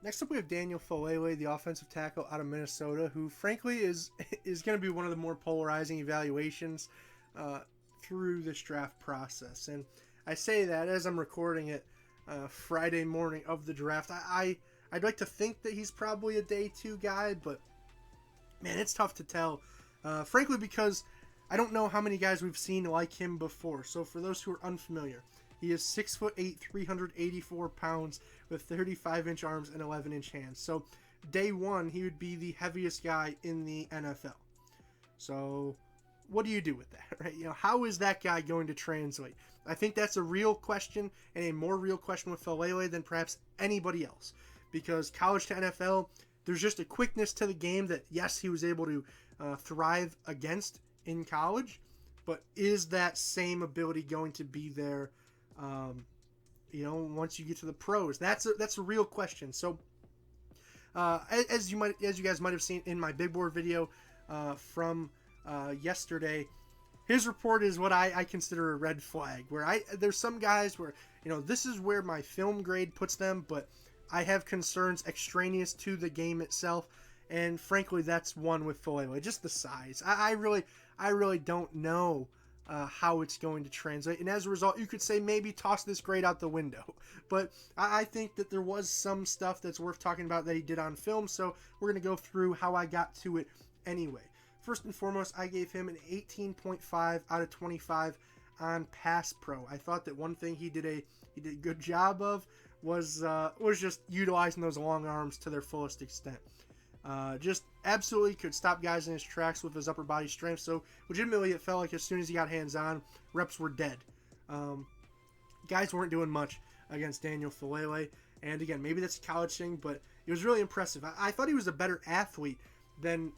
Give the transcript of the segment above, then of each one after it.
Next up, we have Daniel Faalele, the offensive tackle out of Minnesota, who frankly is going to be one of the more polarizing evaluations through this draft process. And I say that as I'm recording it Friday morning of the draft. I'd like to think that he's probably a day 2 guy, but man, it's tough to tell. Frankly, because I don't know how many guys we've seen like him before. So for those who are unfamiliar, he is 6'8", 384 pounds with 35-inch arms and 11-inch hands. So day 1, he would be the heaviest guy in the NFL. So what do you do with that, right? How is that guy going to translate? I think that's a real question, and a more real question with Faalele than perhaps anybody else. Because college to NFL, there's just a quickness to the game that, yes, he was able to thrive against in college, but is that same ability going to be there once you get to the pros? That's a real question. So as you guys might have seen in my big board video from yesterday, his report is what I consider a red flag, where there's some guys where this is where my film grade puts them, but I have concerns extraneous to the game itself, and frankly that's one with Faalele, just the size. I really don't know how it's going to translate, and as a result you could say maybe toss this grade out the window. But I think that there was some stuff that's worth talking about that he did on film, so we're going to go through how I got to it anyway. First and foremost, I gave him an 18.5 out of 25 on Pass Pro. I thought that one thing he did a good job of was just utilizing those long arms to their fullest extent. Just absolutely could stop guys in his tracks with his upper body strength. So legitimately, it felt like as soon as he got hands on, reps were dead. Guys weren't doing much against Daniel Faalele. And again, maybe that's a college thing, but it was really impressive. I thought he was a better athlete than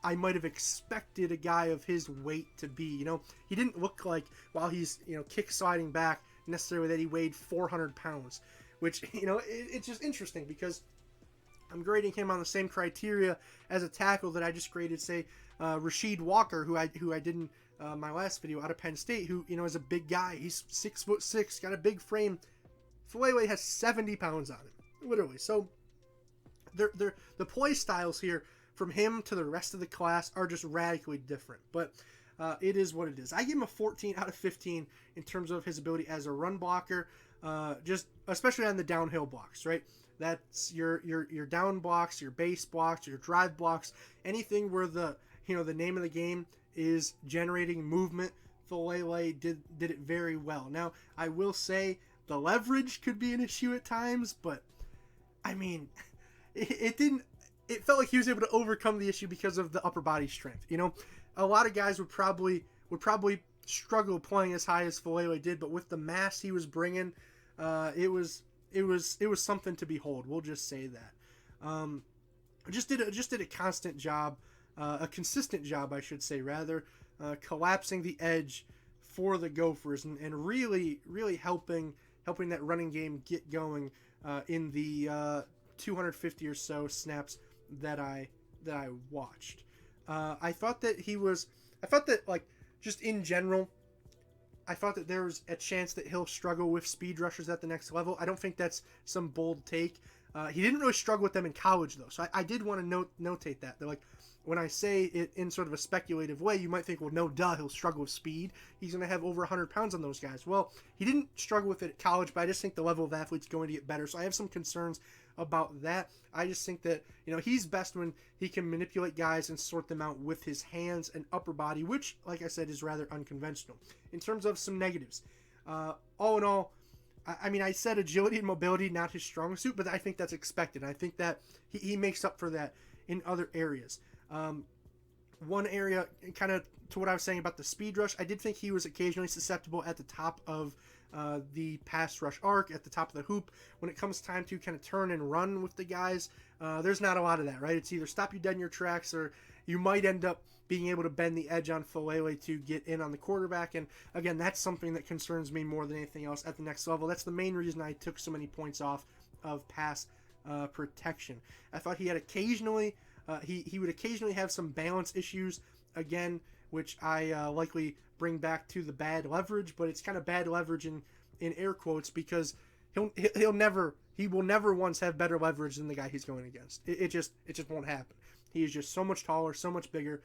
I might have expected a guy of his weight to be. He didn't look like, while he's kick sliding back, necessarily that he weighed 400 pounds, which it's just interesting because I'm grading him on the same criteria as a tackle that I just graded, say, Rasheed Walker, who I did in my last video out of Penn State, who is a big guy. He's 6'6", got a big frame. Faalele has 70 pounds on him, literally. So the play styles here from him to the rest of the class are just radically different. But it is what it is. I give him a 14 out of 15 in terms of his ability as a run blocker, just especially on the downhill blocks, right? That's your down blocks, your base blocks, your drive blocks, anything where the name of the game is generating movement. Faalele did it very well. Now, I will say the leverage could be an issue at times, but I mean, it didn't. It felt like he was able to overcome the issue because of the upper body strength. A lot of guys would probably struggle playing as high as Faalele did, but with the mass he was bringing, it was something to behold. We'll just say that. Just did a constant job, a consistent job, I should say, rather, collapsing the edge for the Gophers and really helping that running game get going in the 250 or so snaps that I watched. I thought that just in general, I thought that there was a chance that he'll struggle with speed rushers at the next level. I don't think that's some bold take. He didn't really struggle with them in college, though. So I did want to notate that. They're like, when I say it in sort of a speculative way, you might think, well, no duh, he'll struggle with speed. He's going to have over 100 pounds on those guys. Well, he didn't struggle with it at college, but I just think the level of athlete's going to get better. So I have some concerns about that. I just think that he's best when he can manipulate guys and sort them out with his hands and upper body, which, like I said, is rather unconventional. In terms of some negatives, all in all, I said agility and mobility not his strong suit, but I think that's expected. I think that he makes up for that in other areas. One area, kind of to what I was saying about the speed rush, I did think he was occasionally susceptible at the top of the pass rush arc, at the top of the hoop. When it comes time to kind of turn and run with the guys, there's not a lot of that, right? It's either stop you dead in your tracks, or you might end up being able to bend the edge on Faalele to get in on the quarterback. And again, that's something that concerns me more than anything else at the next level. That's the main reason I took so many points off of pass protection. I thought he had occasionally, he would occasionally have some balance issues, again, which I likely bring back to the bad leverage, but it's kind of bad leverage in air quotes, because he'll never he will never once have better leverage than the guy he's going against. It just won't happen. He is just so much taller, so much bigger.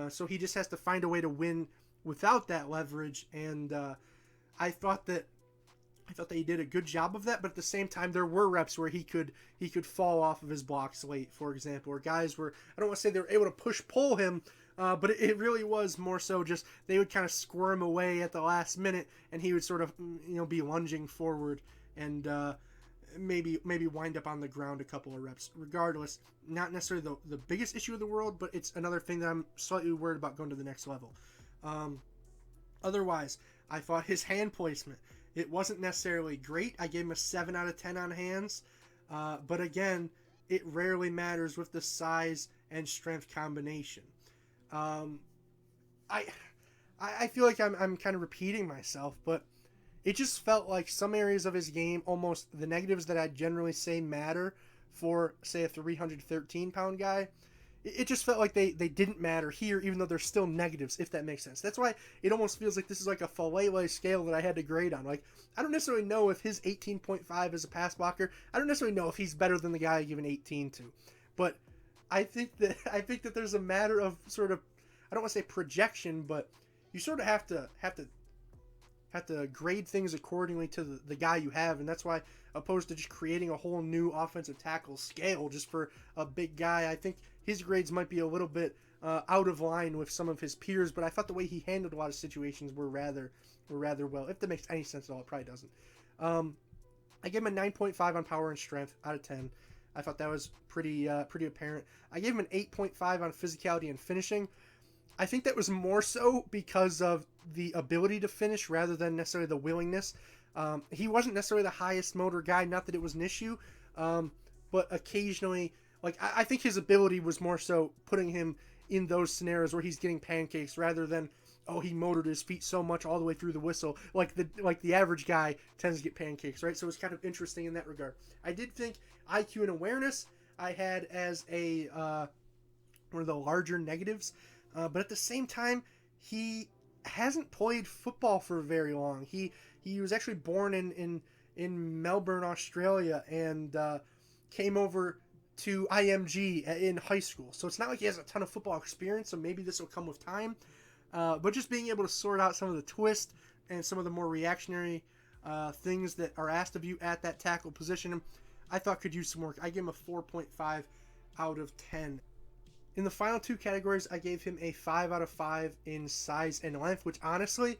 So he just has to find a way to win without that leverage. And I thought that he did a good job of that, but at the same time, there were reps where he could fall off of his blocks late, for example, or guys were, I don't want to say they were able to pull him, but it really was more so just they would kind of squirm away at the last minute, and he would sort of be lunging forward and maybe wind up on the ground a couple of reps. Regardless, not necessarily the biggest issue of the world, but it's another thing that I'm slightly worried about going to the next level. Otherwise, I thought his hand placement, it wasn't necessarily great. I gave him a 7 out of 10 on hands. But again, it rarely matters with the size and strength combination. I feel like I'm kind of repeating myself, but it just felt like some areas of his game, almost the negatives that I generally say matter for, say, a 313-pound guy, it just felt like they didn't matter here, even though they're still negatives, if that makes sense. That's why it almost feels like this is like a Faalele scale that I had to grade on. Like, I don't necessarily know if his 18.5 as a pass blocker, I don't necessarily know if he's better than the guy I give an 18 to. But I think that there's a matter of sort of, I don't want to say projection, but you sort of have to grade things accordingly to the guy you have, and that's why, opposed to just creating a whole new offensive tackle scale just for a big guy, I think his grades might be a little bit out of line with some of his peers, but I thought the way he handled a lot of situations were rather well. If that makes any sense at all, it probably doesn't. I gave him a 9.5 on power and strength out of 10. I thought that was pretty apparent. I gave him an 8.5 on physicality and finishing. I think that was more so because of the ability to finish rather than necessarily the willingness. He wasn't necessarily the highest motor guy, not that it was an issue, but occasionally, like, I think his ability was more so putting him in those scenarios where he's getting pancakes rather than, oh, he motored his feet so much all the way through the whistle, like the average guy tends to get pancakes, right? So it's kind of interesting in that regard. I did think IQ and awareness I had as a one of the larger negatives. But at the same time, he hasn't played football for very long. He was actually born in Melbourne, Australia, and came over to IMG in high school. So it's not like he has a ton of football experience, so maybe this will come with time. But just being able to sort out some of the twist and some of the more reactionary things that are asked of you at that tackle position, I thought could use some work. I gave him a 4.5 out of 10. In the final two categories, I gave him a 5 out of 5 in size and length, which honestly,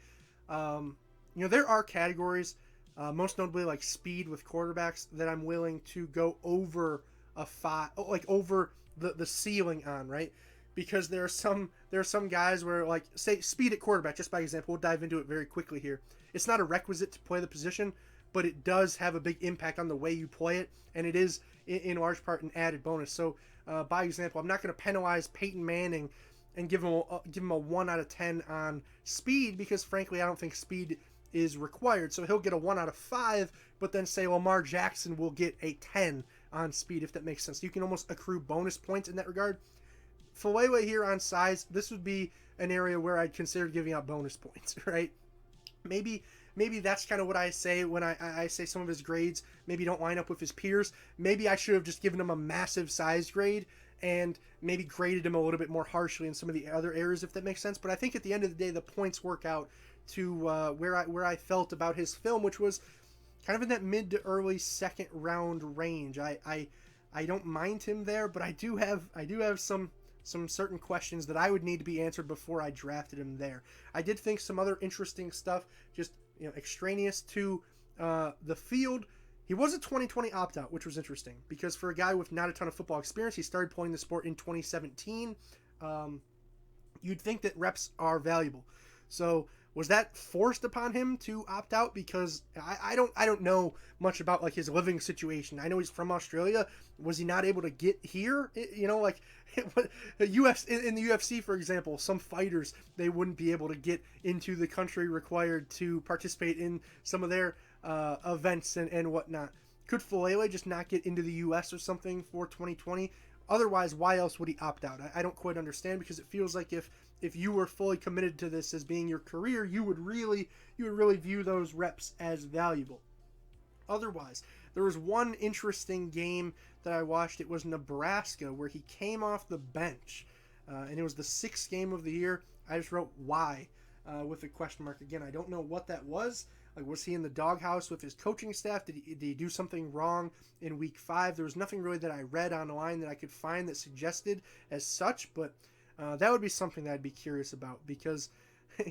there are categories, most notably like speed with quarterbacks, that I'm willing to go over a 5, like over the ceiling on, right? Because there are some guys where, like, say speed at quarterback, just by example, we'll dive into it very quickly here. It's not a requisite to play the position, but it does have a big impact on the way you play it, and it is in large part an added bonus. So, by example, I'm not going to penalize Peyton Manning and give him a 1 out of 10 on speed, because frankly I don't think speed is required. So he'll get a 1 out of 5, but then say Lamar Jackson will get a 10 on speed, if that makes sense. You can almost accrue bonus points in that regard. Faalele here on size, this would be an area where I'd consider giving out bonus points, right? Maybe that's kind of what I say when I say some of his grades maybe don't line up with his peers. Maybe I should have just given him a massive size grade and maybe graded him a little bit more harshly in some of the other areas, if that makes sense. But I think at the end of the day, the points work out to where I felt about his film, which was kind of in that mid to early second round range. I don't mind him there, but I do have some certain questions that I would need to be answered before I drafted him there. I did think some other interesting stuff, just extraneous to the field. He was a 2020 opt-out, which was interesting, because for a guy with not a ton of football experience, he started playing the sport in 2017. You'd think that reps are valuable. So was that forced upon him to opt out? Because I don't know much about like his living situation. I know he's from Australia. Was he not able to get here? Like in the UFC, for example, some fighters, they wouldn't be able to get into the country required to participate in some of their events and whatnot. Could Faalele just not get into the U.S. or something for 2020? Otherwise, why else would he opt out? I don't quite understand, because it feels like if you were fully committed to this as being your career, you would really view those reps as valuable. Otherwise, There was one interesting game that I watched. It was Nebraska, where he came off the bench, and it was the 6th game of the year. I just wrote why with a question mark. Again, I don't know what that was. Like, was he in the doghouse with his coaching staff? Did he do something wrong in week 5? There was nothing really that I read online that I could find that suggested as such, but that would be something that I'd be curious about because,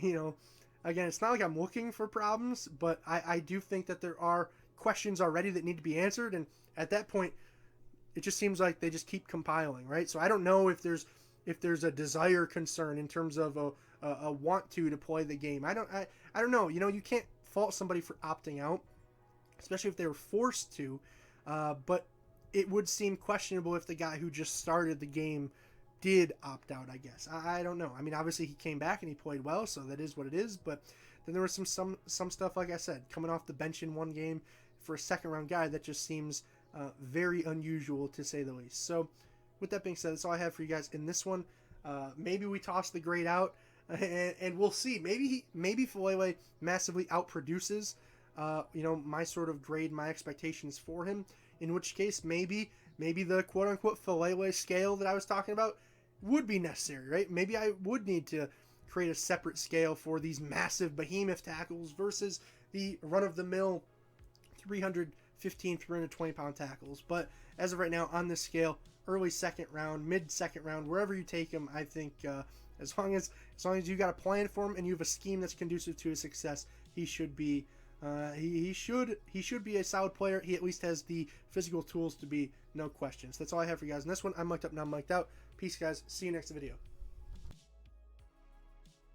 you know, again, it's not like I'm looking for problems, but I do think that there are questions already that need to be answered, and at that point, it just seems like they just keep compiling, right? So I don't know if there's a desire concern in terms of a want to play the game. I don't know. You know, you can't fault somebody for opting out, especially if they were forced to. But it would seem questionable if the guy who just started the game did opt out, I guess. I don't know. I mean, obviously he came back and he played well, so that is what it is. But then there was some stuff, like I said, coming off the bench in one game for a second-round guy that just seems very unusual, to say the least. So with that being said, that's all I have for you guys in this one. Maybe we toss the grade out, and we'll see. Maybe Faalele massively outproduces, my sort of grade, my expectations for him. In which case, maybe the quote-unquote Faalele scale that I was talking about would be necessary, right? Maybe I would need to create a separate scale for these massive behemoth tackles versus the run-of-the-mill 315, 320-pound tackles. But as of right now, on this scale, early second round, mid second round, wherever you take him, I think as long as you got a plan for him and you have a scheme that's conducive to his success, he should be he should be a solid player. He at least has the physical tools to be, no questions. That's all I have for you guys in this one. I'm mic'd up, now I'm mic'd out. Peace, guys. See you next video.